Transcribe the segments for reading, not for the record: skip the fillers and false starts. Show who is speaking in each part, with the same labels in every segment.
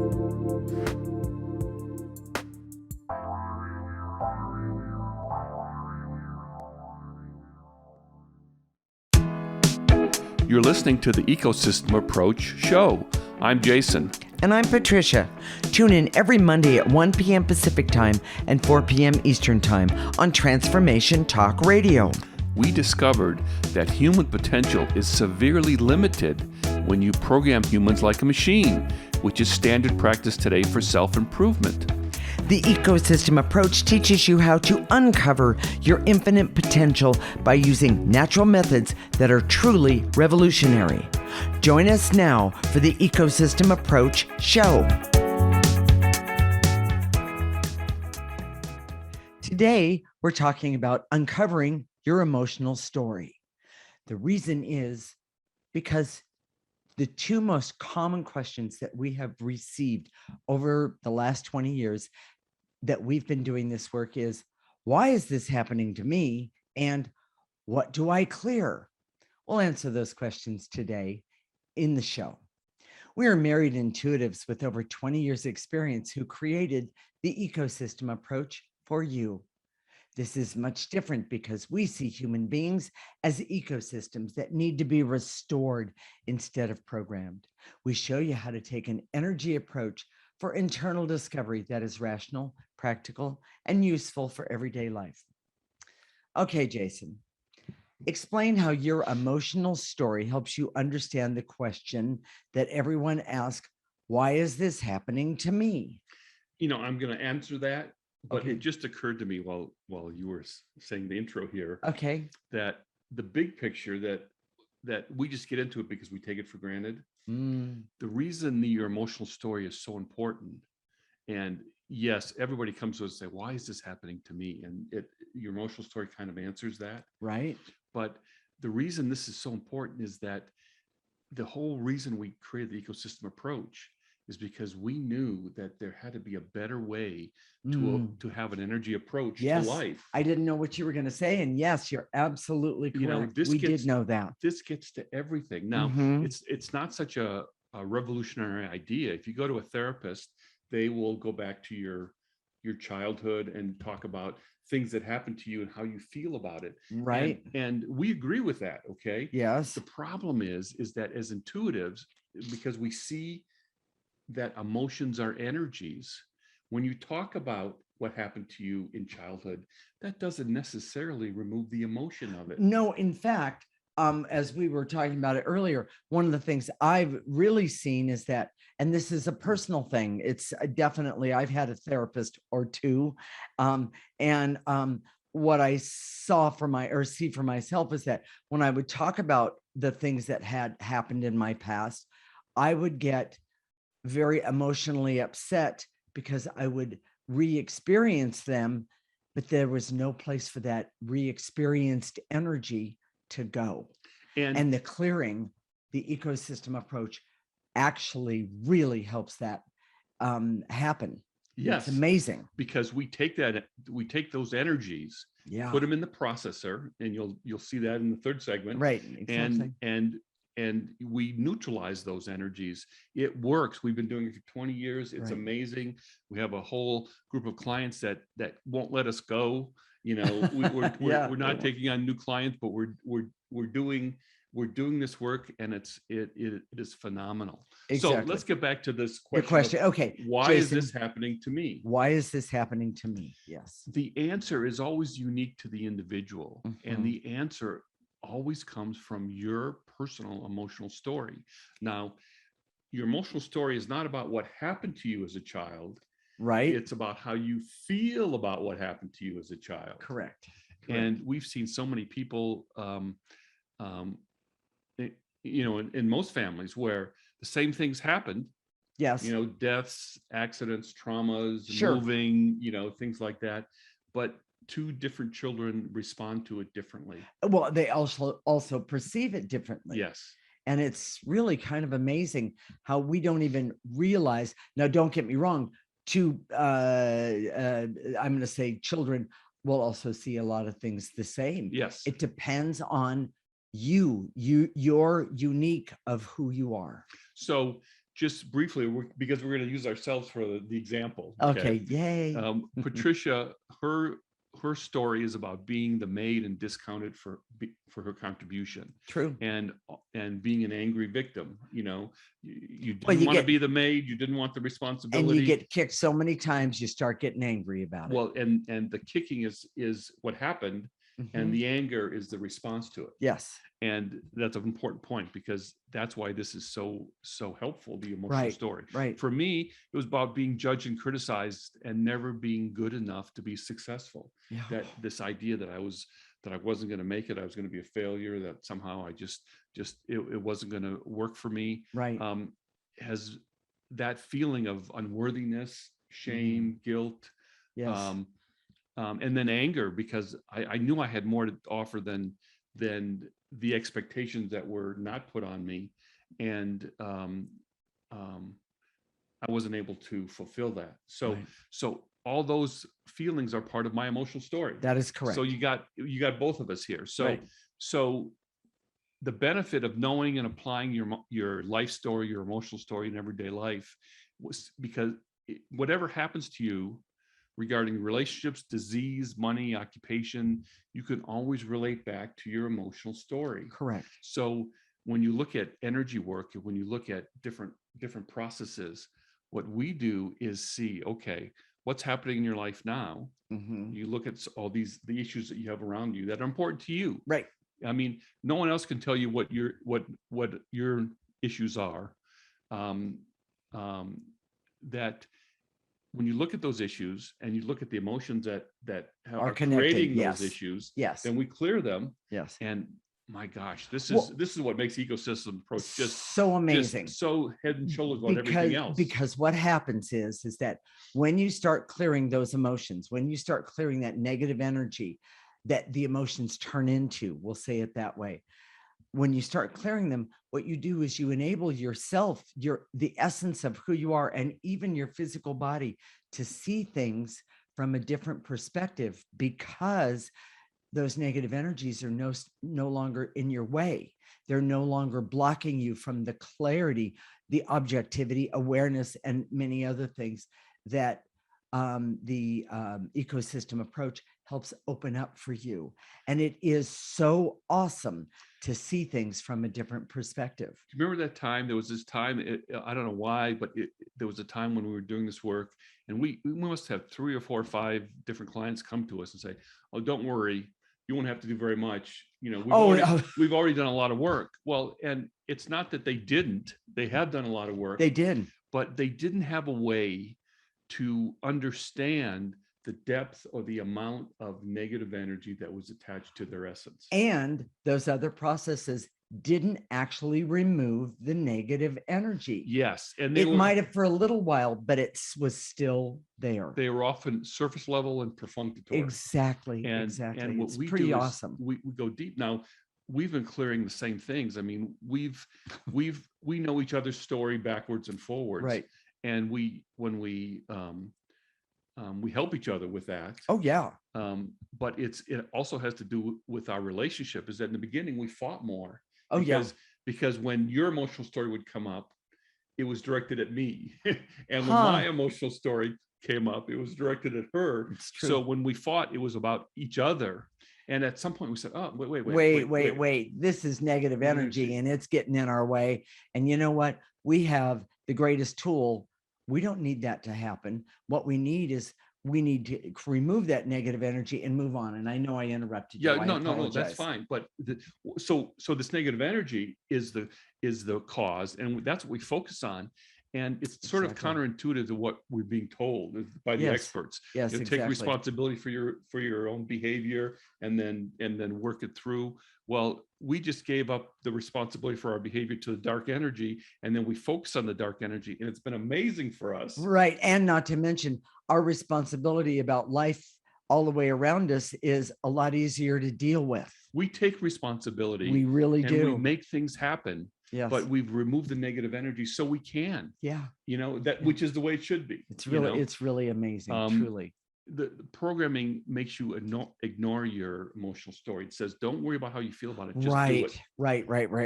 Speaker 1: You're listening to the Ecosystem Approach show. I'm Jason.
Speaker 2: And I'm Patricia. Tune in every Monday at 1 p.m. Pacific Time and 4 p.m. Eastern Time on Transformation Talk Radio.
Speaker 1: We discovered that human potential is severely limited when you program humans like a machine, which is standard practice today for self-improvement.
Speaker 2: The Ecosystem Approach teaches you how to uncover your infinite potential by using natural methods that are truly revolutionary. Join us now for the Ecosystem Approach show. Today, we're talking about uncovering your emotional story. The reason is because the two most common questions that we have received over the last 20 years that we've been doing this work is, why is this happening to me? And what do I clear? We'll answer those questions today in the show. We are married intuitives with over 20 years experience who created the Ecosystem Approach for you. This is much different because we see human beings as ecosystems that need to be restored instead of programmed. We show you how to take an energy approach for internal discovery that is rational, practical, and useful for everyday life. Okay, Jason, explain how your emotional story helps you understand the question that everyone asks, why is this happening to me?
Speaker 1: You know, I'm going to answer that, but
Speaker 2: Okay.
Speaker 1: It just occurred to me while you were saying the intro here,
Speaker 2: Okay.
Speaker 1: that the big picture that we just get into it because we take it for granted. The reason your emotional story is so important, and yes, everybody comes to us and say, why is this happening to me? And your emotional story kind of answers that.
Speaker 2: Right.
Speaker 1: But the reason this is so important is that the whole reason we created the ecosystem approach is because we knew that there had to be a better way to have an energy approach to life.
Speaker 2: I didn't know what you were going to say. And yes, you're absolutely correct.
Speaker 1: You know,
Speaker 2: we did know that.
Speaker 1: This gets to everything. Now, it's not such a revolutionary idea. If you go to a therapist, they will go back to your childhood and talk about things that happened to you and how you feel about it.
Speaker 2: Right.
Speaker 1: And we agree with that. Okay.
Speaker 2: Yes.
Speaker 1: The problem is that as intuitives, because we see that emotions are energies, when you talk about what happened to you in childhood, that doesn't necessarily remove the emotion of it.
Speaker 2: No, in fact, as we were talking about it earlier, one of the things I've really seen is that, and this is a personal thing, it's definitely, I've had a therapist or two, and what I see for myself is that when I would talk about the things that had happened in my past, I would get very emotionally upset because I would re-experience them, but there was no place for that re-experienced energy to go. And the clearing, the ecosystem approach actually really helps that happen.
Speaker 1: Yes.
Speaker 2: It's amazing.
Speaker 1: Because we take those energies, put them in the processor, and you'll see that in the third segment.
Speaker 2: Right. Exactly.
Speaker 1: And we neutralize those energies. It works. We've been doing it for 20 years. It's amazing. We have a whole group of clients that won't let us go. You know, we're not taking on new clients, but we're doing this work, and it is phenomenal. Exactly. So let's get back to this question.
Speaker 2: The question. Okay.
Speaker 1: Why Jason, is this happening to me?
Speaker 2: Why is this happening to me? Yes.
Speaker 1: The answer is always unique to the individual, and the answer always comes from your personal emotional story. Now, your emotional story is not about what happened to you as a child.
Speaker 2: Right.
Speaker 1: It's about how you feel about what happened to you as a child.
Speaker 2: Correct.
Speaker 1: And we've seen so many people, you know, in most families where the same things happened.
Speaker 2: Yes.
Speaker 1: You know, deaths, accidents, traumas, moving, you know, things like that. But two different children respond to it differently.
Speaker 2: Well, they also perceive it differently.
Speaker 1: Yes.
Speaker 2: And it's really kind of amazing how we don't even realize. Now, don't get me wrong, I'm going to say children will also see a lot of things the same.
Speaker 1: Yes.
Speaker 2: It depends on you're unique of who you are.
Speaker 1: So just briefly, because we're going to use ourselves for the example.
Speaker 2: Okay. Yay.
Speaker 1: Patricia, her story is about being the maid and discounted for her contribution.
Speaker 2: True.
Speaker 1: And being an angry victim. You didn't want to be the maid. You didn't want the responsibility.
Speaker 2: And you get kicked so many times, you start getting angry about it.
Speaker 1: Well, and the kicking is what happened. And the anger is the response to it.
Speaker 2: Yes.
Speaker 1: And that's an important point, because that's why this is so helpful, the emotional story.
Speaker 2: Right.
Speaker 1: For me, it was about being judged and criticized and never being good enough to be successful.
Speaker 2: Yeah.
Speaker 1: That this idea that I wasn't going to make it, I was going to be a failure, that somehow I just it wasn't going to work for me.
Speaker 2: Right.
Speaker 1: Has that feeling of unworthiness, shame, guilt.
Speaker 2: Yes.
Speaker 1: And then anger, because I knew I had more to offer than the expectations that were not put on me, and I wasn't able to fulfill that. So all those feelings are part of my emotional story.
Speaker 2: That is correct.
Speaker 1: So you got both of us here. So the benefit of knowing and applying your life story, your emotional story in everyday life, was because whatever happens to you regarding relationships, disease, money, occupation, you can always relate back to your emotional story.
Speaker 2: Correct.
Speaker 1: So when you look at energy work, when you look at different processes, what we do is see, okay, what's happening in your life now? You look at all the issues that you have around you that are important to you.
Speaker 2: Right.
Speaker 1: I mean, no one else can tell you what your issues are. That when you look at those issues and you look at the emotions that are creating those issues, then we clear them.
Speaker 2: Yes.
Speaker 1: And my gosh, this is what makes ecosystem approach just
Speaker 2: so amazing,
Speaker 1: just so head and shoulders above everything else.
Speaker 2: Because what happens is that when you start clearing those emotions, when you start clearing that negative energy that the emotions turn into, we'll say it that way. When you start clearing them, what you do is you enable yourself, the essence of who you are, and even your physical body, to see things from a different perspective, because those negative energies are no longer in your way. They're no longer blocking you from the clarity, the objectivity, awareness, and many other things that the ecosystem approach helps open up for you. And it is so awesome to see things from a different perspective.
Speaker 1: Remember that time? There was this time, I don't know why, but there was a time when we were doing this work, and we must have 3 or 4 or 5 different clients come to us and say, "Oh, don't worry, you won't have to do very much. We've already done a lot of work." Well, and it's not that they didn't. They have done a lot of work.
Speaker 2: They did.
Speaker 1: But they didn't have a way to understand the depth or the amount of negative energy that was attached to their essence.
Speaker 2: And those other processes didn't actually remove the negative energy.
Speaker 1: Yes. And
Speaker 2: it might have for a little while, but it was still there.
Speaker 1: They were often surface level and perfunctory.
Speaker 2: Exactly.
Speaker 1: And what
Speaker 2: it's
Speaker 1: we
Speaker 2: pretty
Speaker 1: do
Speaker 2: awesome.
Speaker 1: We go deep. Now, we've been clearing the same things. I mean, we know each other's story backwards and forwards.
Speaker 2: Right.
Speaker 1: And when we help each other with that.
Speaker 2: Oh yeah.
Speaker 1: But it also has to do with our relationship. Is that in the beginning we fought more.
Speaker 2: Oh yeah.
Speaker 1: Because when your emotional story would come up, it was directed at me, and when my emotional story came up, it was directed at her.
Speaker 2: It's true.
Speaker 1: So when we fought, it was about each other. And at some point we said, "Oh, wait.
Speaker 2: This is negative energy, and it's getting in our way." And you know what? We have the greatest tool. We don't need that to happen. What we need to remove that negative energy and move on. And I know I interrupted you.
Speaker 1: Yeah, no, that's fine. But so this negative energy is the cause, and that's what we focus on. And it's sort of counterintuitive to what we're being told by the experts.
Speaker 2: Yes, exactly.
Speaker 1: Take responsibility for your own behavior, and then work it through. Well, we just gave up the responsibility for our behavior to the dark energy, and then we focus on the dark energy, and it's been amazing for us.
Speaker 2: Right, and not to mention our responsibility about life all the way around us is a lot easier to deal with.
Speaker 1: We take responsibility.
Speaker 2: We really do.
Speaker 1: We make things happen.
Speaker 2: Yes.
Speaker 1: But we've removed the negative energy so we can.
Speaker 2: Yeah.
Speaker 1: Which is the way it should be.
Speaker 2: It's really amazing, truly.
Speaker 1: the programming makes you ignore your emotional story. It says, don't worry about how you feel about it. Just do it.
Speaker 2: Right.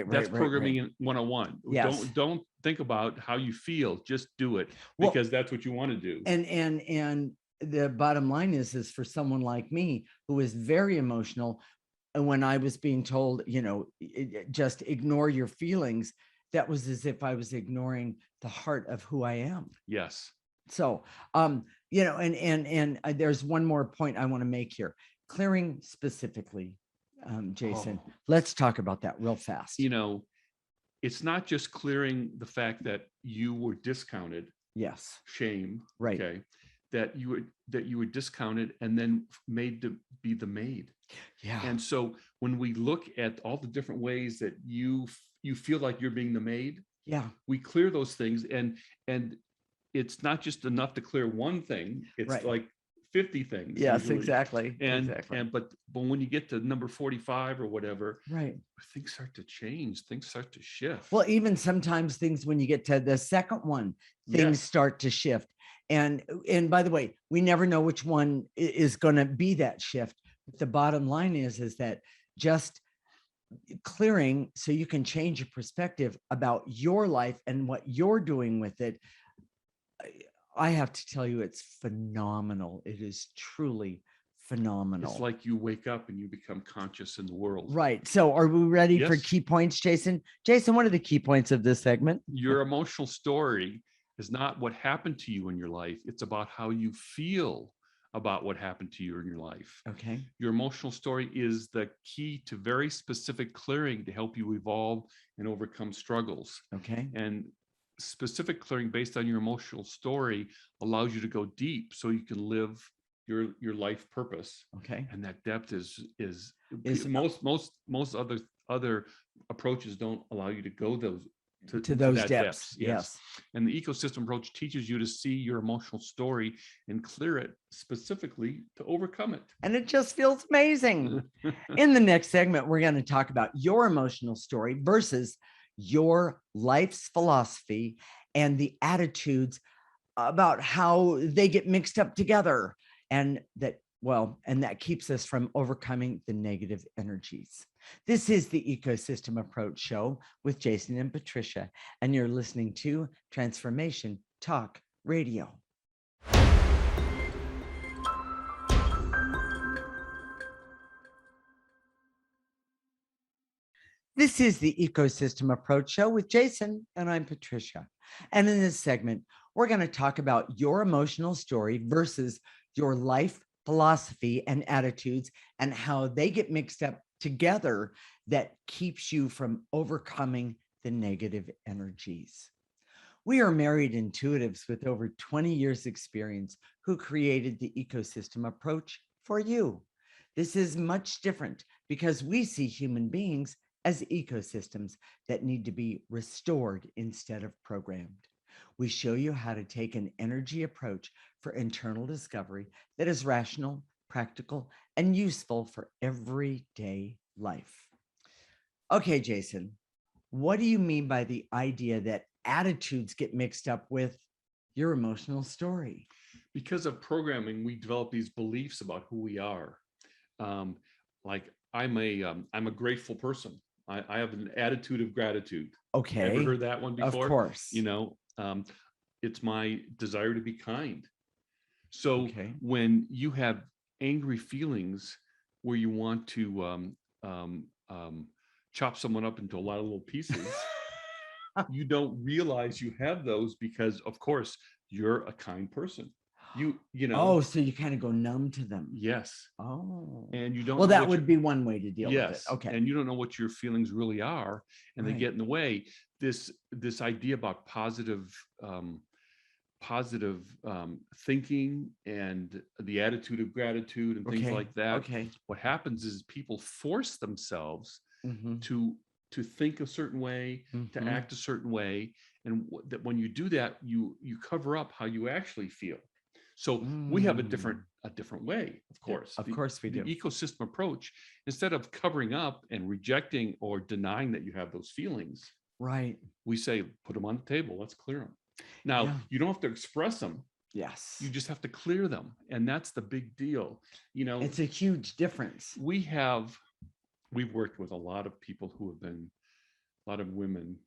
Speaker 1: That's programming in 101.
Speaker 2: Yes.
Speaker 1: Don't think about how you feel. Just do it,
Speaker 2: Well,
Speaker 1: because that's what you want to do.
Speaker 2: And the bottom line is for someone like me who is very emotional, and when I was being told, just ignore your feelings, that was as if I was ignoring the heart of who I am.
Speaker 1: Yes.
Speaker 2: So, and there's one more point I want to make here. Clearing specifically, Jason, let's talk about that real fast.
Speaker 1: It's not just clearing the fact that you were discounted.
Speaker 2: Yes.
Speaker 1: Shame.
Speaker 2: Right.
Speaker 1: Okay. That you were discounted and then made to be the maid.
Speaker 2: Yeah.
Speaker 1: And so when we look at all the different ways that you feel like you're being the maid,
Speaker 2: yeah,
Speaker 1: we clear those things, and it's not just enough to clear one thing. It's
Speaker 2: right.
Speaker 1: like 50 things.
Speaker 2: Yes,
Speaker 1: usually.
Speaker 2: exactly.
Speaker 1: But when you get to number 45 or whatever,
Speaker 2: right,
Speaker 1: things start to change. Things start to shift.
Speaker 2: Well, even sometimes things, when you get to the second one, things start to shift. And by the way, we never know which one is going to be that shift. But the bottom line is that just clearing so you can change your perspective about your life and what you're doing with it. I have to tell you, it's phenomenal. It is truly phenomenal.
Speaker 1: It's like you wake up and you become conscious in the world.
Speaker 2: Right. So are we ready for key points, Jason? Jason, what are the key points of this segment?
Speaker 1: Your emotional story is not what happened to you in your life. It's about how you feel about what happened to you in your life.
Speaker 2: Okay.
Speaker 1: Your emotional story is the key to very specific clearing to help you evolve and overcome struggles.
Speaker 2: Okay.
Speaker 1: And specific clearing based on your emotional story allows you to go deep so you can live your life purpose.
Speaker 2: Okay.
Speaker 1: And that depth is most other approaches don't allow you to go to those depths.
Speaker 2: Yes.
Speaker 1: And the ecosystem approach teaches you to see your emotional story and clear it specifically to overcome it.
Speaker 2: And it just feels amazing. In the next segment, we're going to talk about your emotional story versus your life's philosophy and the attitudes about how they get mixed up together. And that keeps us from overcoming the negative energies. This is the Ecosystem Approach Show with Jason and Patricia, and you're listening to Transformation Talk Radio. This is the Ecosystem Approach Show with Jason, and I'm Patricia. And in this segment, we're going to talk about your emotional story versus your life philosophy and attitudes and how they get mixed up together that keeps you from overcoming the negative energies. We are married intuitives with over 20 years experience who created the Ecosystem Approach for you. This is much different because we see human beings as ecosystems that need to be restored instead of programmed. We show you how to take an energy approach for internal discovery that is rational, practical, and useful for everyday life. Okay, Jason, what do you mean by the idea that attitudes get mixed up with your emotional story?
Speaker 1: Because of programming, we develop these beliefs about who we are. Like I'm a grateful person. I have an attitude of gratitude.
Speaker 2: Okay.
Speaker 1: Ever heard that one before?
Speaker 2: Of course.
Speaker 1: It's my desire to be kind. So when you have angry feelings where you want to chop someone up into a lot of little pieces, you don't realize you have those because, of course, you're a kind person. You know.
Speaker 2: Oh, so you kind of go numb to them.
Speaker 1: Yes.
Speaker 2: Oh.
Speaker 1: And you don't.
Speaker 2: Well, that would be one way to deal with it. Okay.
Speaker 1: And you don't know what your feelings really are, and they get in the way. This idea about positive thinking and the attitude of gratitude and things like that.
Speaker 2: Okay.
Speaker 1: What happens is people force themselves to think a certain way, to act a certain way, and that when you do that, you cover up how you actually feel. So we have a different way, of course.
Speaker 2: Of course we do.
Speaker 1: The ecosystem approach, instead of covering up and rejecting or denying that you have those feelings,
Speaker 2: right?
Speaker 1: We say, put them on the table. Let's clear them. Now, you don't have to express them.
Speaker 2: Yes.
Speaker 1: You just have to clear them. And that's the big deal.
Speaker 2: It's a huge difference.
Speaker 1: We've worked with a lot of people who have been, a lot of women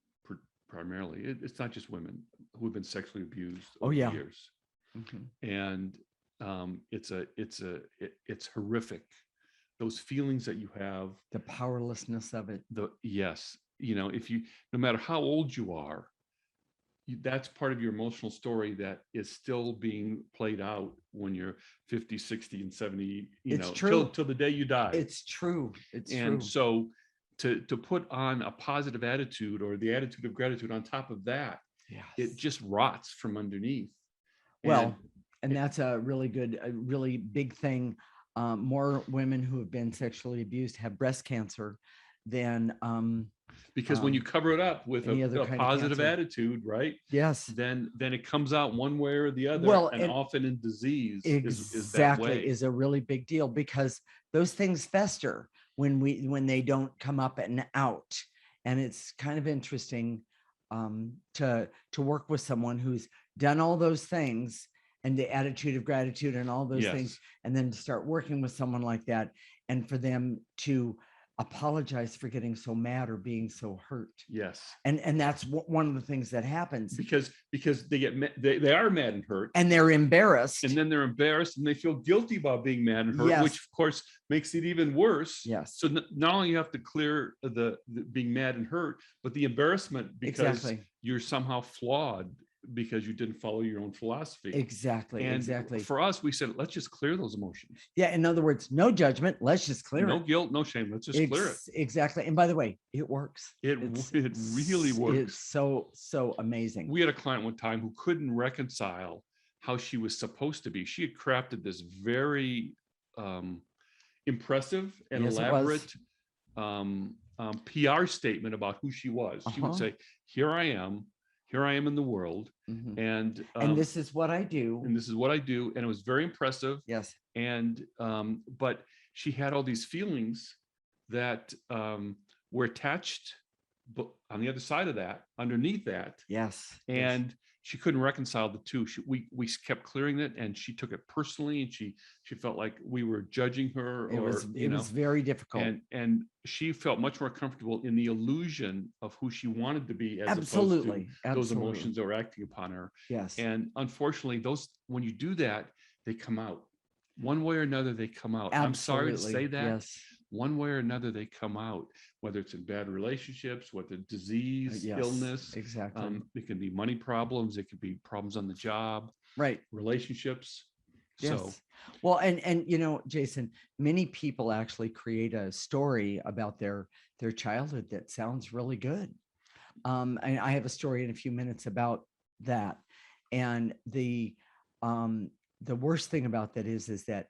Speaker 1: primarily. It's not just women who have been sexually abused over the years. And it's horrific. Those feelings that you have,
Speaker 2: the powerlessness of it.
Speaker 1: Yes. If you, no matter how old you are, that's part of your emotional story that is still being played out when you're 50, 60, and 70, till the day you die.
Speaker 2: It's true.
Speaker 1: And so to put on a positive attitude or the attitude of gratitude on top of that, it just rots from underneath.
Speaker 2: Well, and that's a really big thing. More women who have been sexually abused have breast cancer than
Speaker 1: because when you cover it up with a positive attitude, right?
Speaker 2: Yes.
Speaker 1: Then it comes out one way or the other. Well, and often in disease
Speaker 2: is a really big deal, because those things fester when they don't come up and out. And it's kind of interesting to work with someone who's done all those things and the attitude of gratitude and all those things, and then to start working with someone like that, and for them to apologize for getting so mad or being so hurt.
Speaker 1: Yes.
Speaker 2: And that's one of the things that happens,
Speaker 1: because they are mad and hurt,
Speaker 2: and they're embarrassed,
Speaker 1: and then they're embarrassed and they feel guilty about being mad and hurt, which of course makes it even worse.
Speaker 2: Yes.
Speaker 1: So not only you have to clear the being mad and hurt, but the embarrassment because you're somehow flawed because you didn't follow your own philosophy.
Speaker 2: Exactly.
Speaker 1: For us, we said, let's just clear those emotions.
Speaker 2: Yeah. In other words, no judgment. Let's just clear it.
Speaker 1: No guilt, no shame. Let's just clear it.
Speaker 2: Exactly. And by the way, it works.
Speaker 1: It really works.
Speaker 2: It's so amazing.
Speaker 1: We had a client one time who couldn't reconcile how she was supposed to be. She had crafted this very impressive and elaborate PR statement about who she was. She would say, here I am in the world, and
Speaker 2: this is what I do.
Speaker 1: And this is what I do. And it was very impressive.
Speaker 2: Yes.
Speaker 1: And but she had all these feelings that were attached on the other side of that, underneath that.
Speaker 2: Yes.
Speaker 1: And she couldn't reconcile the two. We kept clearing it, and she took it personally, and she felt like we were judging her.
Speaker 2: It was very difficult.
Speaker 1: And she felt much more comfortable in the illusion of who she wanted to be, as opposed to those emotions that were acting upon her.
Speaker 2: Yes.
Speaker 1: And unfortunately, when you do that, they come out. One way or another, they come out.
Speaker 2: Absolutely.
Speaker 1: I'm sorry to say that.
Speaker 2: Yes.
Speaker 1: One way or another, they come out, whether it's in bad relationships, whether disease, illness.
Speaker 2: Exactly.
Speaker 1: It can be money problems. It could be problems on the job.
Speaker 2: Right.
Speaker 1: Relationships.
Speaker 2: Yes.
Speaker 1: So,
Speaker 2: well, and Jason, many people actually create a story about their childhood that sounds really good. And I have a story in a few minutes about that. And the worst thing about that is that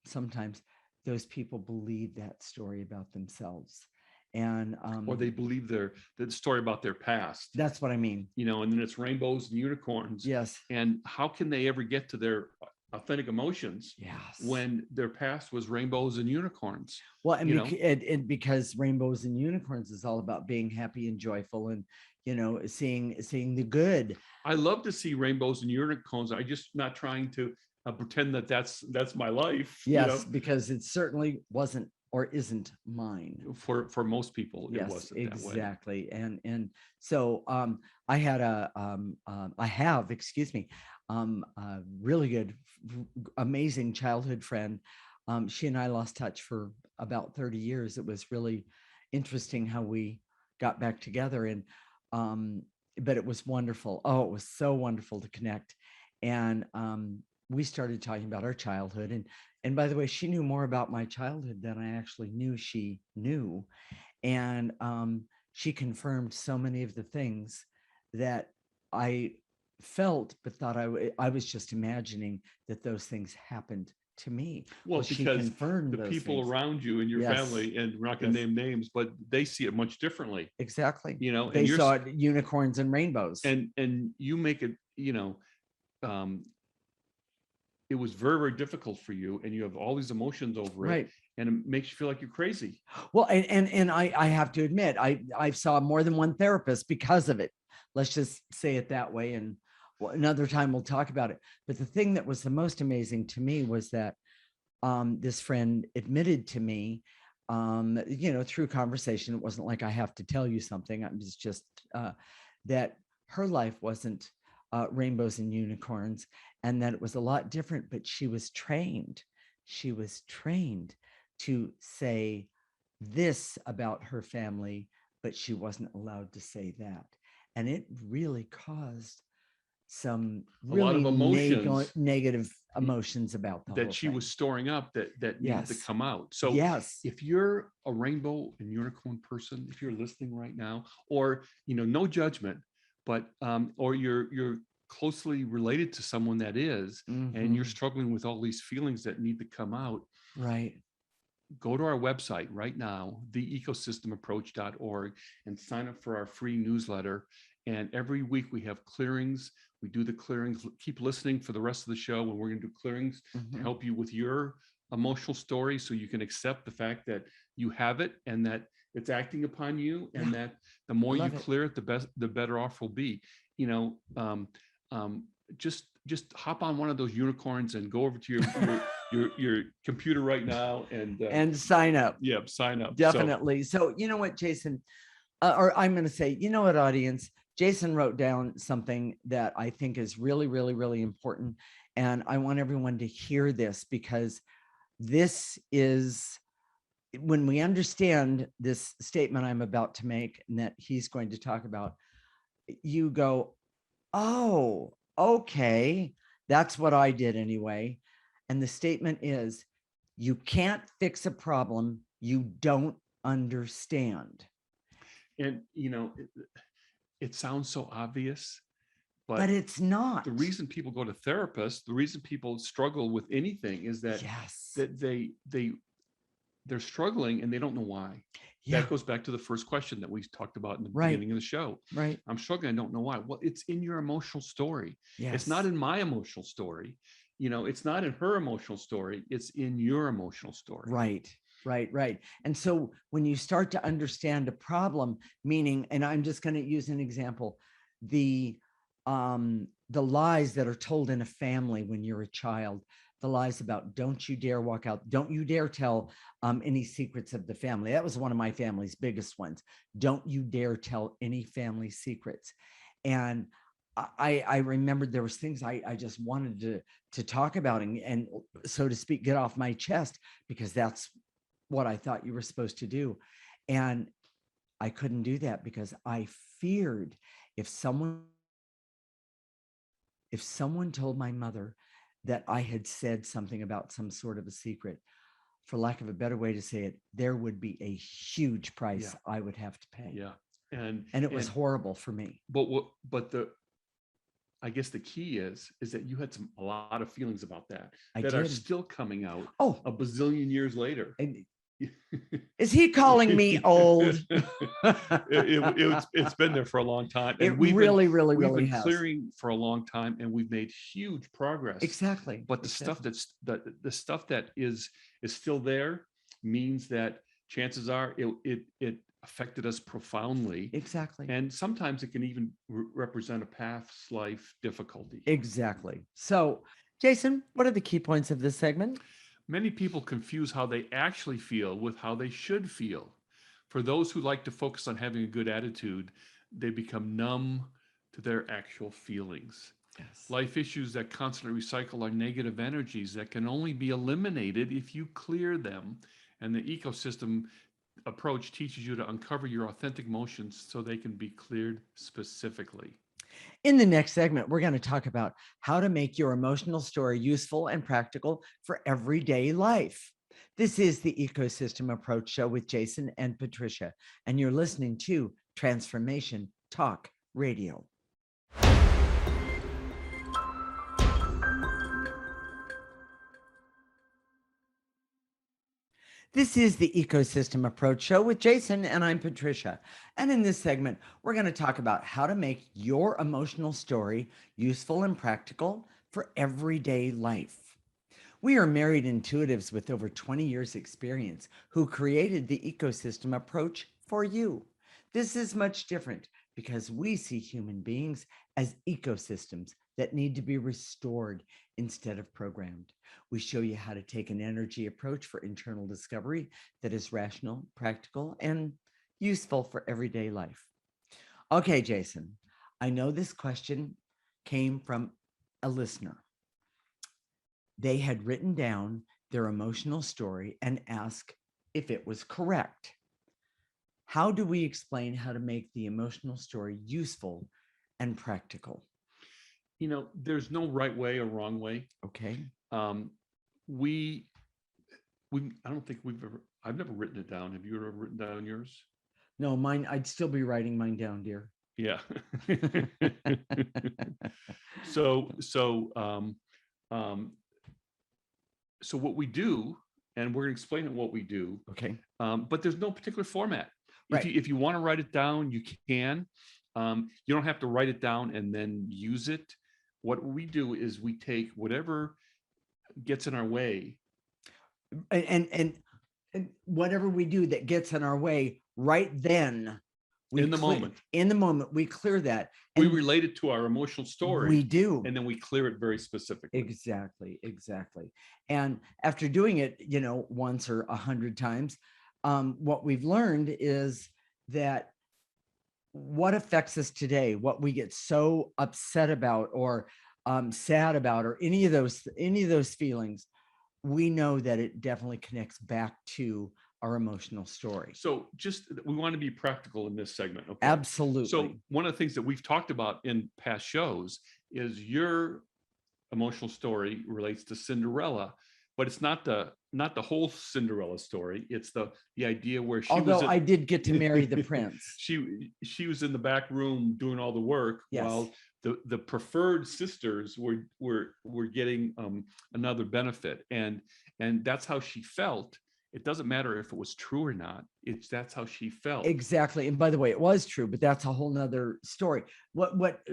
Speaker 2: sometimes those people believe that story about themselves, and
Speaker 1: or they believe the story about their past.
Speaker 2: That's what I mean.
Speaker 1: And then it's rainbows and unicorns.
Speaker 2: Yes.
Speaker 1: And how can they ever get to their authentic emotions?
Speaker 2: Yes.
Speaker 1: When their past was rainbows and unicorns.
Speaker 2: Well, and because rainbows and unicorns is all about being happy and joyful, and seeing the good.
Speaker 1: I love to see rainbows and unicorns. I'm just not trying to pretend that that's my life.
Speaker 2: Yes, because it certainly wasn't or isn't mine.
Speaker 1: For most people, it wasn't
Speaker 2: exactly.
Speaker 1: that way.
Speaker 2: And so I have a really good, amazing childhood friend. She and I lost touch for about 30 years. It was really interesting how we got back together, and but it was wonderful. Oh, it was so wonderful to connect. And we started talking about our childhood, and by the way, she knew more about my childhood than I actually knew she knew. And she confirmed so many of the things that I felt, but thought I was just imagining that those things happened to me.
Speaker 1: Well, because the people around you and your family, and we're not going to name names, but they see it much differently.
Speaker 2: Exactly.
Speaker 1: They
Speaker 2: saw it, unicorns and rainbows.
Speaker 1: And you make it, it was very, very difficult for you, and you have all these emotions over it, and it makes you feel like you're crazy.
Speaker 2: Well, and I have to admit, I saw more than one therapist because of it. Let's just say it that way. And Well, another time we'll talk about it. But the thing that was the most amazing to me was that this friend admitted to me, through conversation, it wasn't like I have to tell you something. It was just that her life wasn't rainbows and unicorns, and that it was a lot different, but she was trained. She was trained to say this about her family, but she wasn't allowed to say that. And it really caused some
Speaker 1: A lot
Speaker 2: really
Speaker 1: of emotions
Speaker 2: negative emotions about the whole
Speaker 1: that she
Speaker 2: thing.
Speaker 1: was storing up that needed to
Speaker 2: Yes.
Speaker 1: come out. So
Speaker 2: Yes.
Speaker 1: if you're a rainbow and unicorn person, if you're listening right now, or no judgment, but or you're closely related to someone that is, and you're
Speaker 2: Mhm.
Speaker 1: struggling with all these feelings that need to come out,
Speaker 2: Right.
Speaker 1: go to our website right now, theecosystemapproach.org, and sign up for our free newsletter. And every week we have clearings. We do the clearings. Keep listening for the rest of the show, and we're going to do clearings to
Speaker 2: Mhm.
Speaker 1: help you with your emotional story, so you can accept the fact that you have it and that it's acting upon you, and
Speaker 2: Yeah.
Speaker 1: that the more you
Speaker 2: Love it.
Speaker 1: clear it, the better off we'll be. Just hop on one of those unicorns and go over to your computer right now
Speaker 2: And sign up.
Speaker 1: yeah, sign up.
Speaker 2: Definitely. So you know what, Jason, or I'm going to say, you know what, audience, Jason wrote down something that I think is really, really, really important. And I want everyone to hear this, because this is when we understand this statement I'm about to make and that he's going to talk about, you go, oh, okay, that's what I did anyway. And the statement is, you can't fix a problem you don't understand.
Speaker 1: And it sounds so obvious,
Speaker 2: But it's not.
Speaker 1: the reason people go to therapists, the reason people struggle with anything, is that
Speaker 2: Yes.
Speaker 1: they're struggling and they don't know why.
Speaker 2: Yeah.
Speaker 1: That goes back to the first question that we talked about in the
Speaker 2: Right.
Speaker 1: beginning of the show.
Speaker 2: Right.
Speaker 1: I'm struggling, I don't know why. Well, it's in your emotional story.
Speaker 2: Yes.
Speaker 1: It's not in my emotional story. It's not in her emotional story. It's in your emotional story.
Speaker 2: Right. Right. Right. And so when you start to understand a problem, meaning, and I'm just going to use an example, the lies that are told in a family when you're a child, the lies about don't you dare walk out, don't you dare tell any secrets of the family. That was one of my family's biggest ones. Don't you dare tell any family secrets. And I remembered there was things I just wanted to talk about and so to speak, get off my chest, because that's what I thought you were supposed to do. And I couldn't do that because I feared if someone told my mother that I had said something about some sort of a secret, for lack of a better way to say it, there would be a huge price I would have to pay.
Speaker 1: Yeah.
Speaker 2: And it was horrible for me.
Speaker 1: But I guess the key is that you had a lot of feelings about that are still coming out a bazillion years later.
Speaker 2: Is he calling me old?
Speaker 1: It's been there for a long time. And we've been clearing for a long time, and we've made huge progress.
Speaker 2: Exactly.
Speaker 1: But the stuff that is still there means that chances are it affected us profoundly.
Speaker 2: Exactly.
Speaker 1: And sometimes it can even represent a past life difficulty.
Speaker 2: Exactly. So, Jason, what are the key points of this segment?
Speaker 1: Many people confuse how they actually feel with how they should feel. For those who like to focus on having a good attitude, they become numb to their actual feelings.
Speaker 2: Yes.
Speaker 1: Life issues that constantly recycle are negative energies that can only be eliminated if you clear them. And the ecosystem approach teaches you to uncover your authentic emotions so they can be cleared specifically.
Speaker 2: In the next segment, we're going to talk about how to make your emotional story useful and practical for everyday life. This is the Ecosystem Approach Show with Jason and Patricia, and you're listening to Transformation Talk Radio. This is the Ecosystem Approach Show with Jason, and I'm Patricia. And in this segment, we're going to talk about how to make your emotional story useful and practical for everyday life. We are married intuitives with over 20 years experience who created the Ecosystem Approach for you. This is much different because we see human beings as ecosystems that need to be restored instead of programmed. We show you how to take an energy approach for internal discovery that is rational, practical, and useful for everyday life. Okay, Jason, I know this question came from a listener. They had written down their emotional story and asked if it was correct. How do we explain how to make the emotional story useful and practical?
Speaker 1: There's no right way or wrong way.
Speaker 2: Okay.
Speaker 1: We I don't think I've never written it down. Have you ever written down yours?
Speaker 2: No, mine, I'd still be writing mine down, dear.
Speaker 1: Yeah. So what we do, and we're going to explain what we do.
Speaker 2: Okay.
Speaker 1: But there's no particular format.
Speaker 2: Right.
Speaker 1: If you want to write it down, you can. You don't have to write it down and then use it. What we do is we take whatever gets in our way.
Speaker 2: And whatever we do that gets in our way, right then,
Speaker 1: in the moment,
Speaker 2: we clear that.
Speaker 1: And we relate it to our emotional story.
Speaker 2: We do.
Speaker 1: And then we clear it very specifically.
Speaker 2: Exactly. And after doing it, once or 100 times, what we've learned is that what affects us today, what we get so upset about or sad about, or any of those feelings, we know that it definitely connects back to our emotional story.
Speaker 1: So we want to be practical in this segment. Okay?
Speaker 2: Absolutely.
Speaker 1: So one of the things that we've talked about in past shows is your emotional story relates to Cinderella, but it's not the whole Cinderella story. It's the idea where she
Speaker 2: I did get to marry the prince.
Speaker 1: She was in the back room doing all the work.
Speaker 2: Yes.
Speaker 1: While the preferred sisters were getting another benefit, and that's how she felt. It doesn't matter if it was true or not. That's how she felt.
Speaker 2: Exactly. And by the way, it was true, but that's a whole nother story. What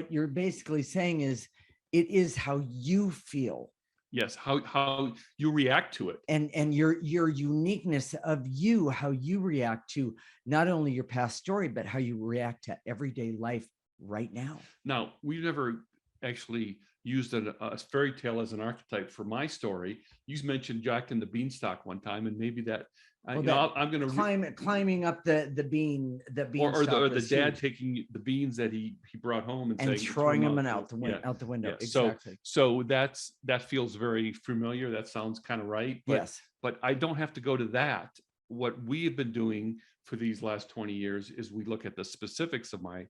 Speaker 2: you're basically saying is it is how you feel.
Speaker 1: Yes, how you react to it.
Speaker 2: And your uniqueness of you, how you react to not only your past story, but how you react to everyday life right now.
Speaker 1: Now, we've never actually used a fairy tale as an archetype for my story. You mentioned Jack and the Beanstalk one time, and maybe that I'm going to
Speaker 2: climbing up the bean,
Speaker 1: or the dad taking the beans that he brought home and saying,
Speaker 2: throwing them out the window.
Speaker 1: Yeah.
Speaker 2: Exactly.
Speaker 1: So that feels very familiar. That sounds kind of right. But,
Speaker 2: yes.
Speaker 1: But I don't have to go to that. What we have been doing for these last 20 years is we look at the specifics of my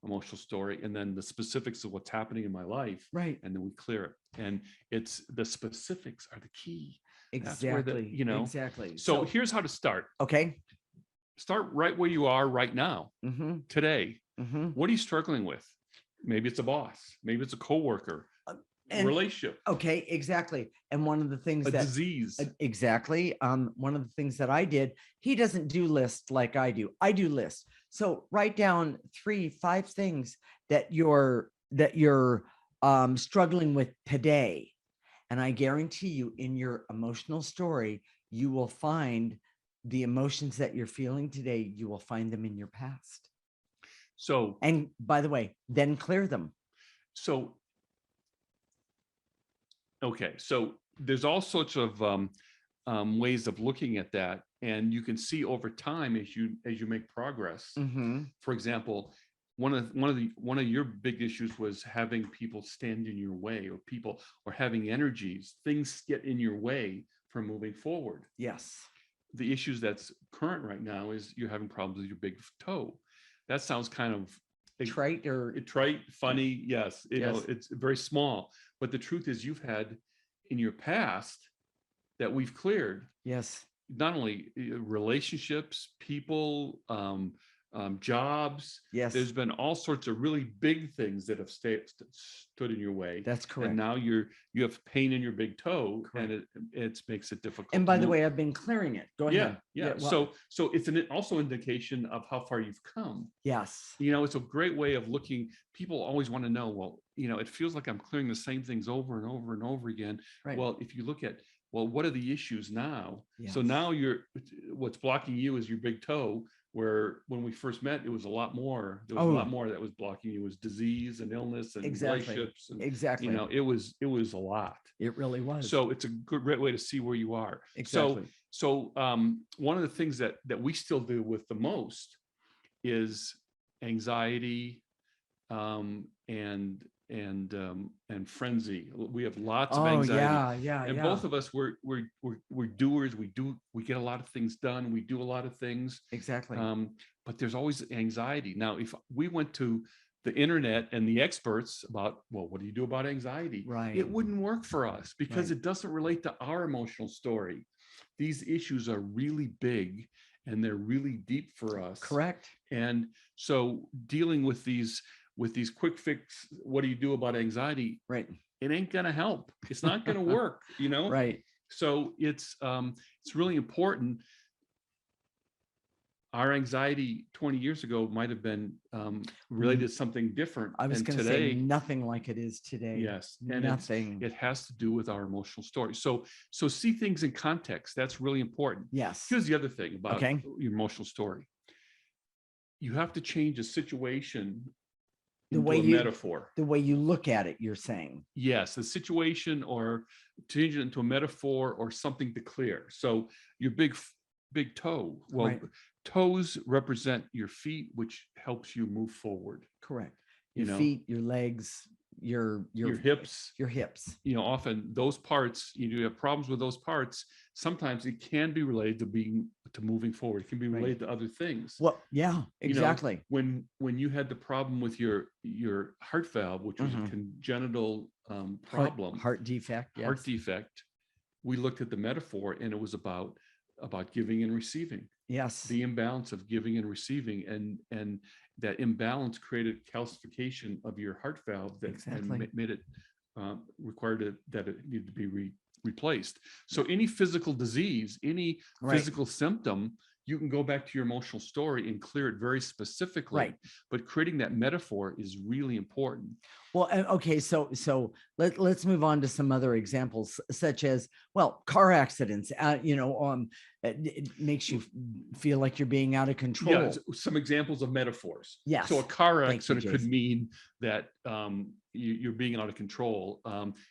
Speaker 1: emotional story and then the specifics of what's happening in my life,
Speaker 2: right?
Speaker 1: And then we clear it, and it's the specifics are the key.
Speaker 2: Exactly. Exactly.
Speaker 1: So here's how to start.
Speaker 2: Okay.
Speaker 1: Start right where you are right now.
Speaker 2: Mm-hmm.
Speaker 1: Today.
Speaker 2: Mm-hmm.
Speaker 1: What are you struggling with? Maybe it's a boss, maybe it's a coworker, relationship.
Speaker 2: Okay, exactly. And one of the things
Speaker 1: disease.
Speaker 2: Exactly. One of the things that I did, he doesn't do lists like I do. I do lists. So write down 3-5 things that you're struggling with today. And I guarantee you, in your emotional story, you will find the emotions that you're feeling today. You will find them in your past.
Speaker 1: So,
Speaker 2: and by the way, then clear them.
Speaker 1: So, okay. So there's all sorts of ways of looking at that, and you can see over time as you make progress.
Speaker 2: Mm-hmm.
Speaker 1: For example, one of your big issues was having people stand in your way, or having things get in your way from moving forward.
Speaker 2: Yes.
Speaker 1: The issues that's current right now is you're having problems with your big toe. That sounds kind of
Speaker 2: trite,
Speaker 1: funny. Yes. It's very small, but the truth is you've had in your past that we've cleared.
Speaker 2: Yes.
Speaker 1: Not only relationships, people, jobs.
Speaker 2: Yes.
Speaker 1: There's been all sorts of really big things that have stood in your way.
Speaker 2: That's correct.
Speaker 1: And now you have pain in your big toe. Correct. And it makes it difficult.
Speaker 2: And by the way, I've been clearing it. Go ahead.
Speaker 1: Yeah. So it's also indication of how far you've come.
Speaker 2: Yes.
Speaker 1: It's a great way of looking. People always want to know, well, it feels like I'm clearing the same things over and over and over again.
Speaker 2: Right.
Speaker 1: Well, if you look at, what are the issues now?
Speaker 2: Yes.
Speaker 1: So now what's blocking you is your big toe. where when we first met, it was a lot more. There was a lot more that was blocking you. It was disease and illness and relationships. And,
Speaker 2: Exactly.
Speaker 1: it was a lot.
Speaker 2: It really was.
Speaker 1: So it's a great way to see where you are.
Speaker 2: Exactly.
Speaker 1: So one of the things that we still do with the most is anxiety, and frenzy. We have lots of anxiety. And both of us, we're doers. We get a lot of things done. We do a lot of things.
Speaker 2: Exactly.
Speaker 1: But there's always anxiety. Now, if we went to the internet and the experts about, well, what do you do about anxiety?
Speaker 2: Right.
Speaker 1: It wouldn't work for us because it doesn't relate to our emotional story. These issues are really big and they're really deep for us.
Speaker 2: Correct.
Speaker 1: And so dealing with these quick fix, what do you do about anxiety?
Speaker 2: Right.
Speaker 1: It ain't going to help. It's not going to work,
Speaker 2: Right.
Speaker 1: So it's really important. Our anxiety 20 years ago might have been related to something different.
Speaker 2: I was going to say nothing like it is today.
Speaker 1: Yes. And
Speaker 2: nothing.
Speaker 1: It has to do with our emotional story. So see things in context. That's really important.
Speaker 2: Yes.
Speaker 1: Here's the other thing about your emotional story. You have to change a situation into a metaphor.
Speaker 2: The way you look at it, you're saying.
Speaker 1: Yes, the situation, or change it into a metaphor or something to clear. So your big toe. Well, right. Toes represent your feet, which helps you move forward.
Speaker 2: Correct. Your feet, your legs, your
Speaker 1: hips.
Speaker 2: Your hips.
Speaker 1: Often those parts, you have problems with those parts. Sometimes it can be related to moving forward. It can be related to other things.
Speaker 2: Well, yeah, exactly.
Speaker 1: When you had the problem with your heart valve, which was a congenital problem,
Speaker 2: heart defect. Yes.
Speaker 1: Heart defect. We looked at the metaphor, and it was about giving and receiving.
Speaker 2: Yes.
Speaker 1: The imbalance of giving and receiving, and that imbalance created calcification of your heart valve that made it required that it needed to be replaced. So any physical disease, any physical symptom, you can go back to your emotional story and clear it very specifically.
Speaker 2: Right.
Speaker 1: But creating that metaphor is really important.
Speaker 2: Well, okay, so let's move on to some other examples, such as, well, car accidents. It makes you feel like you're being out of control.
Speaker 1: Yeah, some examples of metaphors.
Speaker 2: Yes.
Speaker 1: So a car accident could mean that you're being out of control.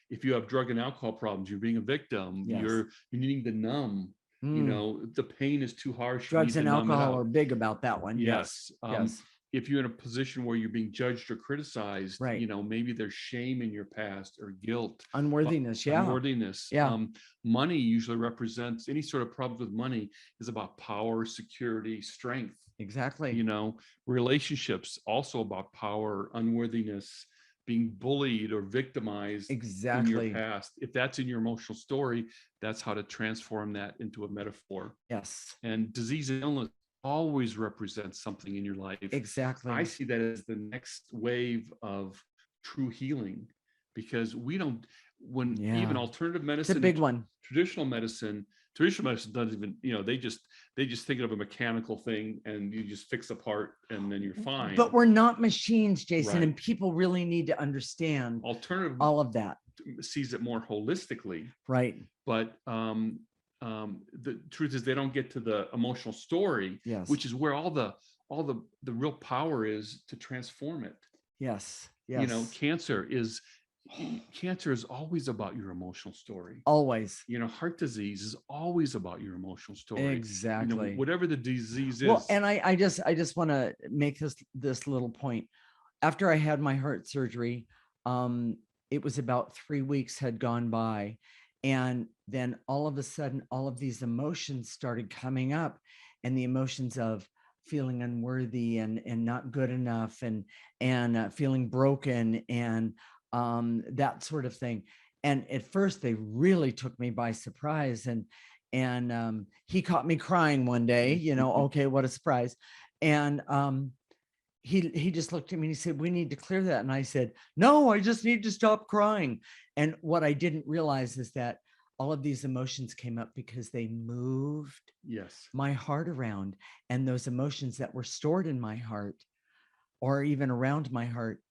Speaker 1: If you have drug and alcohol problems, you're being a victim.
Speaker 2: Yes.
Speaker 1: You're needing to numb. The pain is too harsh.
Speaker 2: Drugs and alcohol are big about that one.
Speaker 1: Yes.
Speaker 2: Yes.
Speaker 1: If you're in a position where you're being judged or criticized,
Speaker 2: right.
Speaker 1: Maybe there's shame in your past or guilt.
Speaker 2: Unworthiness. Yeah.
Speaker 1: Unworthiness.
Speaker 2: Yeah.
Speaker 1: Money usually represents any sort of problem with money is about power, security, strength.
Speaker 2: Exactly.
Speaker 1: Relationships also about power, unworthiness, being bullied or victimized in your past. If that's in your emotional story, that's how to transform that into a metaphor.
Speaker 2: Yes.
Speaker 1: And disease and illness always represents something in your life.
Speaker 2: Exactly.
Speaker 1: I see that as the next wave of true healing, because even alternative medicine,
Speaker 2: it's a big one.
Speaker 1: Traditional medicine doesn't even, they just think of a mechanical thing and you just fix a part and then you're fine.
Speaker 2: But we're not machines, Jason, right. And people really need to understand
Speaker 1: alternative
Speaker 2: all of that.
Speaker 1: Sees it more holistically.
Speaker 2: Right.
Speaker 1: But the truth is they don't get to the emotional story,
Speaker 2: yes.
Speaker 1: which is where all the real power is to transform it.
Speaker 2: Yes. Yes.
Speaker 1: Cancer is always about your emotional story.
Speaker 2: Always.
Speaker 1: Heart disease is always about your emotional story.
Speaker 2: Exactly.
Speaker 1: Whatever the disease is.
Speaker 2: Well, and I just want to make this little point. After I had my heart surgery, it was about 3 weeks had gone by. And then all of a sudden, all of these emotions started coming up, and the emotions of feeling unworthy and not good enough and feeling broken and that sort of thing. And at first they really took me by surprise, and he caught me crying one day, okay, what a surprise. And he just looked at me and he said, "We need to clear that." And I said, "No, I just need to stop crying." And what I didn't realize is that all of these emotions came up because they moved my heart around, and those emotions that were stored in my heart or even around my heart,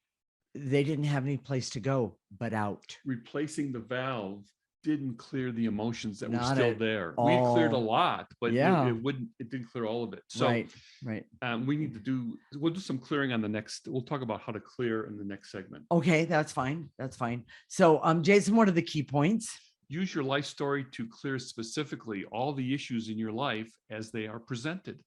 Speaker 2: they didn't have any place to go but out.
Speaker 1: Replacing the valve didn't clear the emotions that were
Speaker 2: Not
Speaker 1: still
Speaker 2: at
Speaker 1: there. We had cleared a
Speaker 2: all.
Speaker 1: lot, but
Speaker 2: Yeah.
Speaker 1: it didn't clear all of it. So
Speaker 2: Right.
Speaker 1: we'll do some clearing on the next, we'll talk about how to clear in the next segment.
Speaker 2: Okay, that's fine. That's fine. So, Jason, what are the key points?
Speaker 1: Use your life story to clear specifically all the issues in your life as they are presented.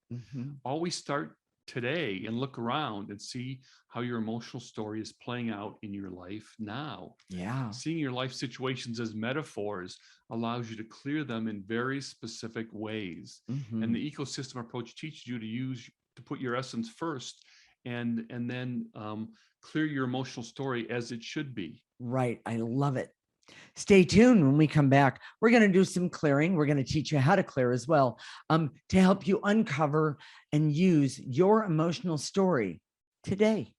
Speaker 1: Always start today and look around and see how your emotional story is playing out in your life now.
Speaker 2: Yeah.
Speaker 1: Seeing your life situations as metaphors allows you to clear them in very specific ways. And the ecosystem approach teaches you to put your essence first and then clear your emotional story as it should be.
Speaker 2: Right. I love it. Stay tuned. When we come back, we're going to do some clearing. We're going to teach you how to clear as well, to help you uncover and use your emotional story today.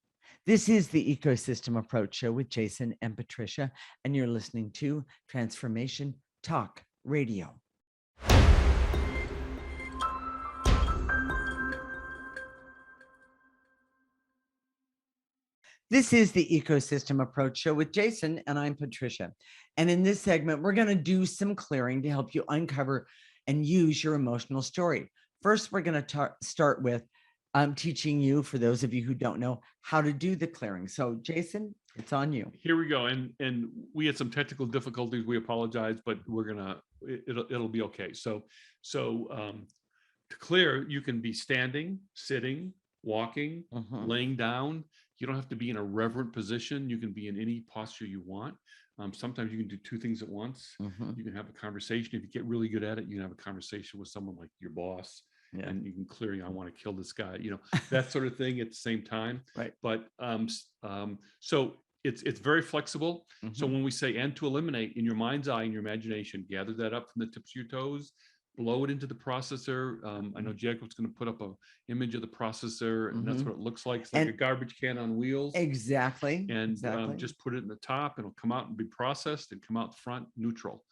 Speaker 2: This is the Ecosystem Approach Show with Jason and Patricia, and you're listening to Transformation Talk Radio. This is the Ecosystem Approach Show with Jason, and I'm Patricia. And in this segment, we're going to do some clearing to help you uncover and use your emotional story. First, we're going to start with teaching you, for those of you who don't know, how to do the clearing. So, Jason, it's on you.
Speaker 1: Here we go. And we had some technical difficulties. We apologize, but it'll be okay. So to clear, you can be standing, sitting, walking, laying down. You don't have to be in a reverent position. You can be in any posture you want. Sometimes you can do two things at once. You can have a conversation. If you get really good at it, you can have a conversation with someone like your boss. Yeah. And you can clear, I want to kill this guy, that sort of thing at the same time.
Speaker 2: Right.
Speaker 1: But so it's very flexible. So when we say and to eliminate, in your mind's eye, in your imagination, gather that up from the tips of your toes, blow it into the processor. I know Jacob's going to put up an image of the processor, and that's what it looks like. It's like a garbage can on wheels.
Speaker 2: Exactly.
Speaker 1: And just put it in the top, and it'll come out and be processed and come out the front neutral.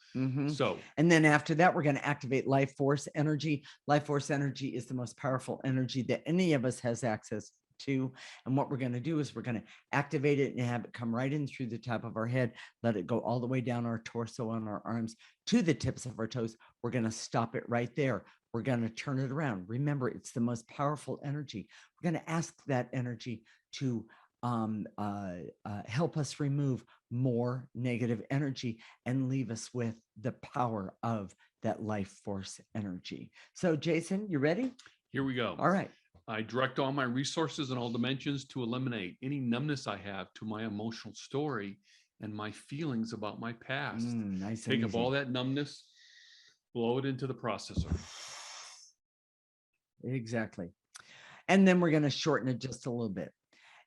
Speaker 1: So,
Speaker 2: and then after that, we're going to activate life force energy. Life force energy is the most powerful energy that any of us has access to. And what we're going to do is we're going to activate it and have it come right in through the top of our head, let it go all the way down our torso and our arms to the tips of our toes. We're going to stop it right there. We're going to turn it around. Remember, it's the most powerful energy. We're going to ask that energy to help us remove more negative energy and leave us with the power of that life force energy. So, Jason, you ready?
Speaker 1: Here we go.
Speaker 2: All right.
Speaker 1: I direct all my resources in all dimensions to eliminate any numbness I have to my emotional story and my feelings about my past.
Speaker 2: Nice.
Speaker 1: Take up all that numbness, blow it into the processor.
Speaker 2: Exactly. And then we're going to shorten it just a little bit.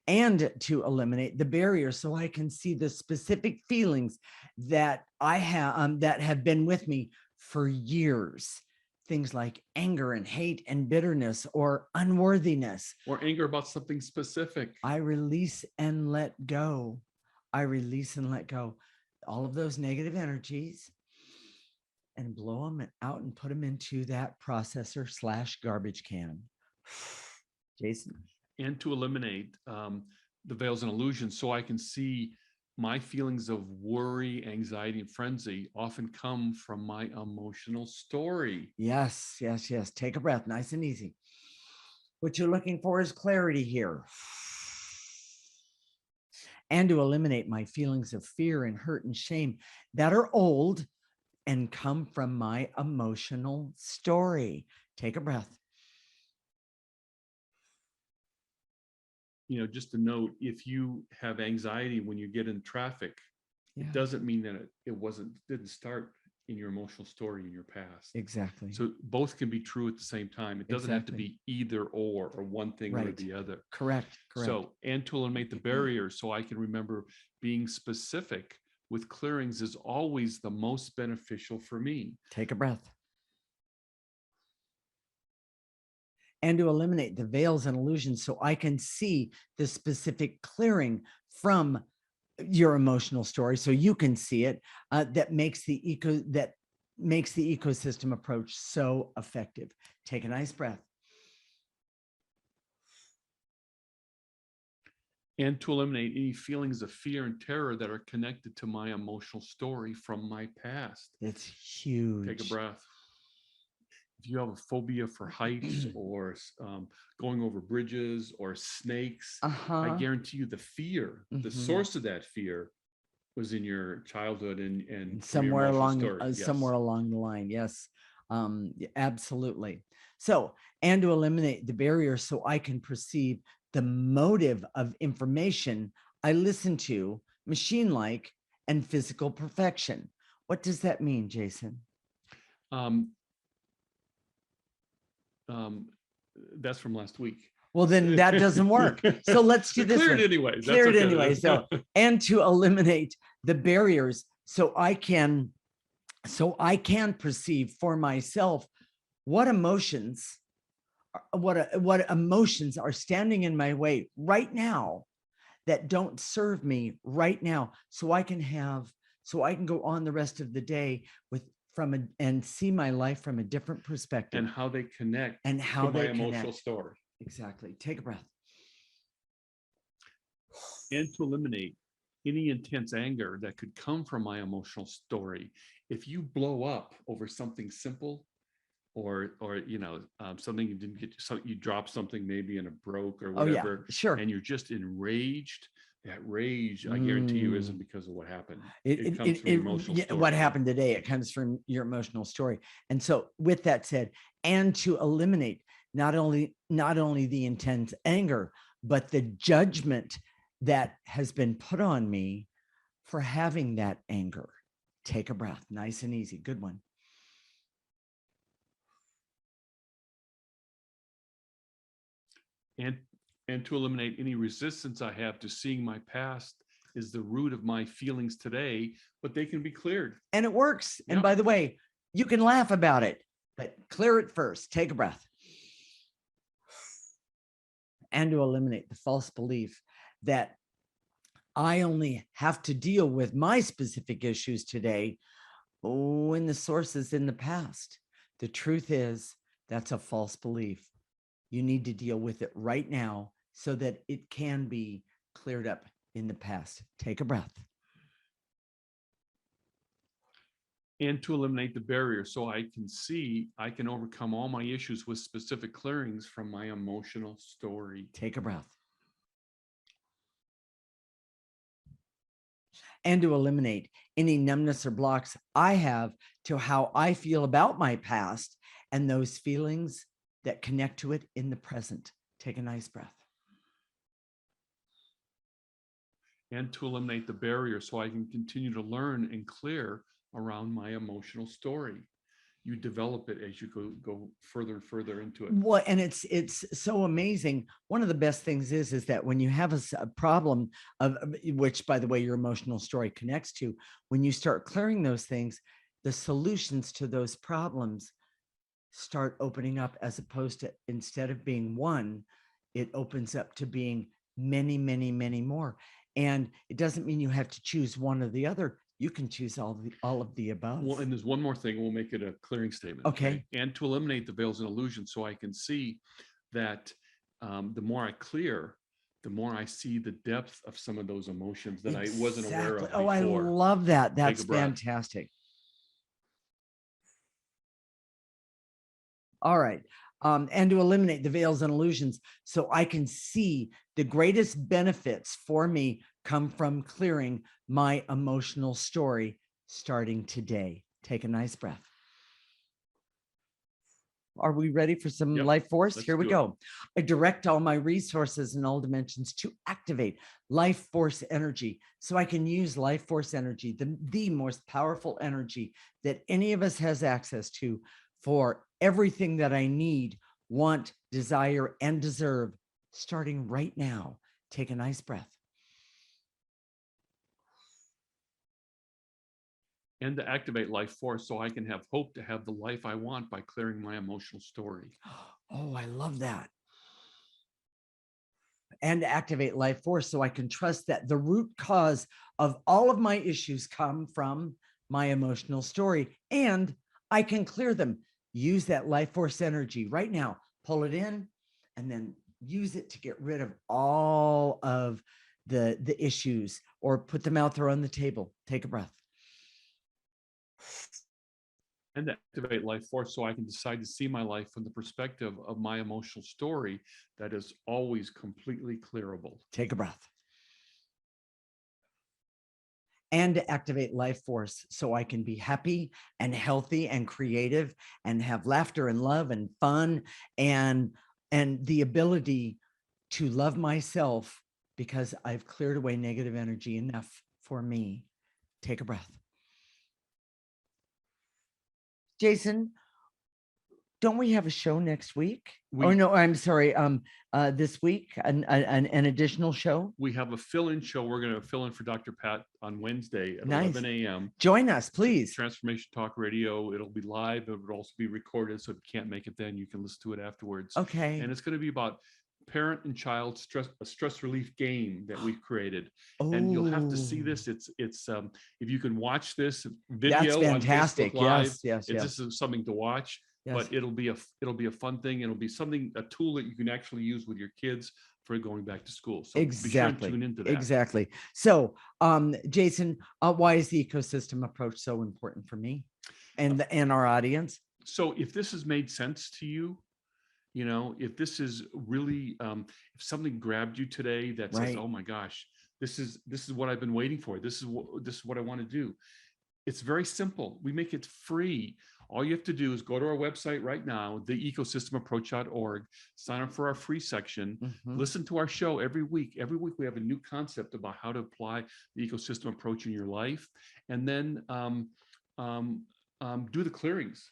Speaker 2: And to eliminate the barrier so I can see the specific feelings that I have that have been with me for years. Things like anger and hate and bitterness or unworthiness.
Speaker 1: Or anger about something specific.
Speaker 2: I release and let go. I release and let go all of those negative energies and blow them out and put them into that processor / garbage can. Jason.
Speaker 1: And to eliminate the veils and illusions so I can see my feelings of worry, anxiety, and frenzy often come from my emotional story.
Speaker 2: Yes. Take a breath, nice and easy. What you're looking for is clarity here. And to eliminate my feelings of fear and hurt and shame that are old and come from my emotional story. Take a breath.
Speaker 1: Just a note, if you have anxiety when you get in traffic, it doesn't mean that it didn't start in your emotional story in your past.
Speaker 2: Exactly.
Speaker 1: So both can be true at the same time. It doesn't have to be either or one thing or the other.
Speaker 2: Correct.
Speaker 1: So, and to eliminate the barrier so I can remember being specific with clearings is always the most beneficial for me.
Speaker 2: Take a breath. And to eliminate the veils and illusions so I can see the specific clearing from your emotional story so you can see it, that makes the ecosystem approach so effective. Take a nice breath.
Speaker 1: And to eliminate any feelings of fear and terror that are connected to my emotional story from my past.
Speaker 2: It's huge.
Speaker 1: Take a breath. If you have a phobia for heights or going over bridges or snakes, I guarantee you the fear, the source of that fear was in your childhood and
Speaker 2: somewhere along
Speaker 1: yes.
Speaker 2: somewhere along the line. Yes, absolutely. So, and to eliminate the barrier so I can perceive the motive of information I listen to, machine-like and physical perfection. What does that mean, Jason?
Speaker 1: That's from last week.
Speaker 2: Well, then that doesn't work. So let's do this.
Speaker 1: Clear it anyway.
Speaker 2: Clear it anyway. So, and to eliminate the barriers so I can perceive for myself what emotions are standing in my way right now that don't serve me right now, so I can go on the rest of the day and see my life from a different perspective
Speaker 1: and how they connect
Speaker 2: and how
Speaker 1: to my emotional story.
Speaker 2: Exactly. Take a breath.
Speaker 1: And to eliminate any intense anger that could come from my emotional story. If you blow up over something simple, or something you didn't get, so you dropped something maybe and it broke or whatever,
Speaker 2: oh, yeah, sure,
Speaker 1: and you're just enraged, that rage, I guarantee you, isn't because of what happened.
Speaker 2: It comes from emotional story. What happened today, it comes from your emotional story. And so with that said, and to eliminate not only the intense anger, but the judgment that has been put on me for having that anger. Take a breath, nice and easy. Good one.
Speaker 1: And to eliminate any resistance I have to seeing my past is the root of my feelings today, but they can be cleared.
Speaker 2: And it works. Yep. And by the way, you can laugh about it, but clear it first. Take a breath. And to eliminate the false belief that I only have to deal with my specific issues today when the source is in the past. The truth is, that's a false belief. You need to deal with it right now so that it can be cleared up in the past. Take a breath.
Speaker 1: And to eliminate the barrier so I can overcome all my issues with specific clearings from my emotional story.
Speaker 2: Take a breath. And to eliminate any numbness or blocks I have to how I feel about my past and those feelings that connect to it in the present. Take a nice breath.
Speaker 1: And to eliminate the barrier so I can continue to learn and clear around my emotional story. You develop it as you go further and further into it.
Speaker 2: Well, and it's so amazing. One of the best things is that when you have a problem of which, by the way, your emotional story connects to, when you start clearing those things, the solutions to those problems start opening up, as opposed to, instead of being one, it opens up to being many, many, many more. And it doesn't mean you have to choose one or the other. You can choose all of the above.
Speaker 1: Well, and there's one more thing. We'll make it a clearing statement.
Speaker 2: Okay.
Speaker 1: And to eliminate the veils and illusions so I can see that the more I clear, the more I see the depth of some of those emotions that I wasn't aware of before.
Speaker 2: Oh, I love that. That's fantastic. All right. And to eliminate the veils and illusions so I can see the greatest benefits for me come from clearing my emotional story starting today. Take a nice breath. Are we ready for some life force? Here we go. I direct all my resources in all dimensions to activate life force energy so I can use life force energy, the most powerful energy that any of us has access to, for everything that I need, want, desire, and deserve, starting right now. Take a nice breath.
Speaker 1: And to activate life force so I can have hope to have the life I want by clearing my emotional story.
Speaker 2: Oh, I love that. And to activate life force so I can trust that the root cause of all of my issues come from my emotional story, and I can clear them. Use that life force energy right now, pull it in, and then use it to get rid of all of the issues, or put them out there on the table. Take a breath.
Speaker 1: And to activate life force, so I can decide to see my life from the perspective of my emotional story that is always completely clearable.
Speaker 2: Take a breath. And to activate life force so I can be happy and healthy and creative and have laughter and love and fun and the ability to love myself because I've cleared away negative energy enough for me. Take a breath. Jason, don't we have a show next week? No, I'm sorry. This week, an additional show.
Speaker 1: We have a fill-in show. We're going to fill in for Dr. Pat on Wednesday at 11 a.m.
Speaker 2: Join us, please.
Speaker 1: Transformation Talk Radio. It'll be live. It would also be recorded, so if you can't make it then, you can listen to it afterwards.
Speaker 2: Okay.
Speaker 1: And it's going to be about parent and child stress relief game that we've created. And you'll have to see this. It's if you can watch this video,
Speaker 2: that's fantastic.
Speaker 1: On Facebook Live,
Speaker 2: yes.
Speaker 1: This is something to watch. Yes. But it'll be a fun thing. It'll be a tool that you can actually use with your kids for going back to school. So
Speaker 2: exactly.
Speaker 1: Be sure to tune into that.
Speaker 2: Exactly. So, Jason, why is the ecosystem approach so important for me and our audience?
Speaker 1: So, if this has made sense to you, if this is really, if something grabbed you today that says, "Oh my gosh, this is what I've been waiting for. This is what I want to do." It's very simple. We make it free. All you have to do is go to our website right now, theecosystemapproach.org, sign up for our free section, listen to our show every week. Every week we have a new concept about how to apply the ecosystem approach in your life, and then do the clearings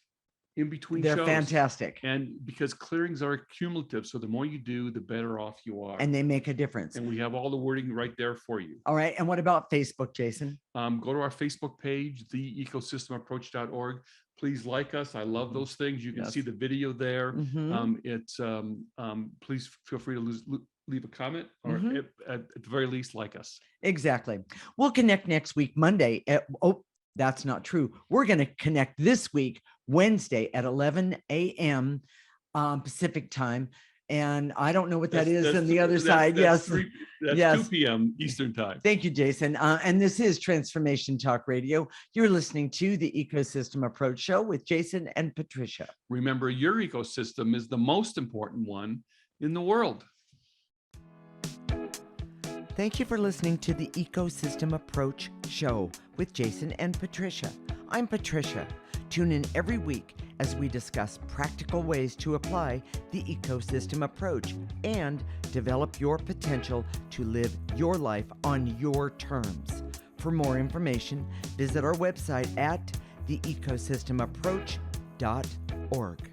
Speaker 1: in between
Speaker 2: They're
Speaker 1: shows.
Speaker 2: Fantastic.
Speaker 1: And because clearings are cumulative, so the more you do, the better off you are.
Speaker 2: And they make a difference.
Speaker 1: And we have all the wording right there for you.
Speaker 2: All right. And what about Facebook, Jason?
Speaker 1: Go to our Facebook page, theecosystemapproach.org. Please like us. I love those things. You can see the video there. Please feel free to leave a comment, or at the very least, like us.
Speaker 2: Exactly. We'll connect next week, Monday. That's not true. We're going to connect this week, Wednesday at 11 a.m. Pacific time. And I don't know what that is on the other side. That's 2
Speaker 1: p.m. Eastern time.
Speaker 2: Thank you, Jason. And this is Transformation Talk Radio. You're listening to the Ecosystem Approach Show with Jason and Patricia.
Speaker 1: Remember, your ecosystem is the most important one in the world.
Speaker 2: Thank you for listening to the Ecosystem Approach Show with Jason and Patricia. I'm Patricia. Tune in every week as we discuss practical ways to apply the ecosystem approach and develop your potential to live your life on your terms. For more information, visit our website at theecosystemapproach.org.